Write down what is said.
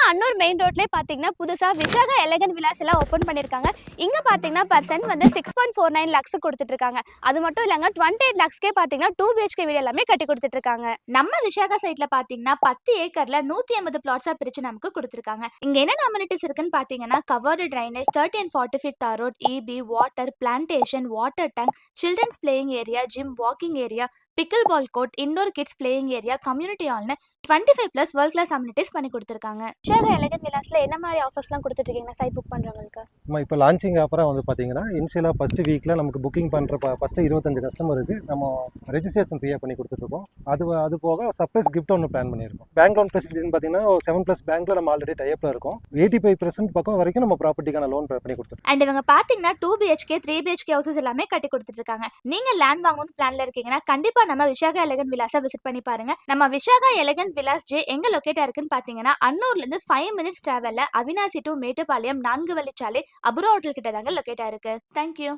Annur main ரோட்லயே பாத்தீங்கன்னா புதுசா விஷாகா எலகன் விலாஸ் எல்லாம் ஓபன் பண்ணிருக்காங்க. இங்க பாத்தீங்கன்னா பர்சன்ட் வந்து 6.49 lakhs கொடுத்துட்டு இருக்காங்க. அது மட்டும் இல்லங்க 28 lakhsக்கே பாத்தீங்கன்னா 2 BHK வீடு எல்லாமே கட்டி கொடுத்துட்டு இருக்காங்க. நம்ம விஷாகா சைட்ல பாத்தீங்கன்னா 10 ஏக்கர்ல 180 பிளாட்ஸா பிரிச்சு நமக்கு கொடுத்துருக்காங்க. இங்க என்ன அமெனிட்டிஸ் இருக்குன்னு பாத்தீங்கன்னா கவர்டு ட்ரைனேஜ், 30 and 40 feet தார் road, EB, water, plantation, water tank, childrens playing area, gym, walking area, pickle ball court, indoor kids playing area, community ஹால்னு 25+ வேர்ல்ட் கிளாஸ் அமெனிட்டிஸ் பண்ணி கொடுத்துருக்காங்க. விஷாகா எலகன் விலாஸ்ல என்ன மாதிரி ஆஃபர்ஸ்லாம் கொடுத்துட்டு இருக்கீங்க சைட் புக் பண்றவங்களுக்கு? நம்ம இப்போ லான்ச்சிங் ஆஃபராக வந்து பார்த்தீங்கன்னா இனிஷியலாக ஃபஸ்ட்டு வீக்கில் நமக்கு புக்கிங் பண்ணுற ஃபஸ்ட்டு 25 கஸ்டமருக்கு நம்ம ரெஜிஸ்ட்ரேஷன் ஃப்ரீயாக பண்ணி கொடுத்துட்ருக்கோம். அது போக சர்ப்ரைஸ் கிஃப்ட் ஒன்று பிளான் பண்ணியிருக்கோம். பேங்க் லோன் ஃபெசிலிட்டின்னு பார்த்தீங்கன்னா 7+ பேங்க்கில் நம்ம ஆல்ரெடி டைப்பில் இருக்கோம். 85% பக்கம் வரைக்கும் நம்ம ப்ராப்பர்ட்டிக்கான லோன் பண்ணி கொடுத்துருக்கோம். அண்ட் இவங்க பார்த்தீங்கன்னா 2 BHK 3 BHK ஹவுசஸ் எல்லாமே கட்டி கொடுத்துட்டு இருக்காங்க. நீங்க லேண்ட் வாங்கணும்னு பிளான்ல இருக்கீங்கன்னா கண்டிப்பா நம்ம விஷாகா எலகன் விலாஸை விசிட் பண்ணி பாருங்க. நம்ம விஷாகா எலகன் விலாஸ் ஜே எங்க லொகேட் இருக்குன்னு பார்த்தீங்கன்னா அன்னூர்ல இருந்து 5 minutes டிராவல்ல அவினாசி டு மேட்டுப்பாளையம் 4 வழிச்சாலை அபுரா ஹோட்டல் கிட்ட தாங்க லொகேட் ஆயிருக்கு. தேங்க்யூ.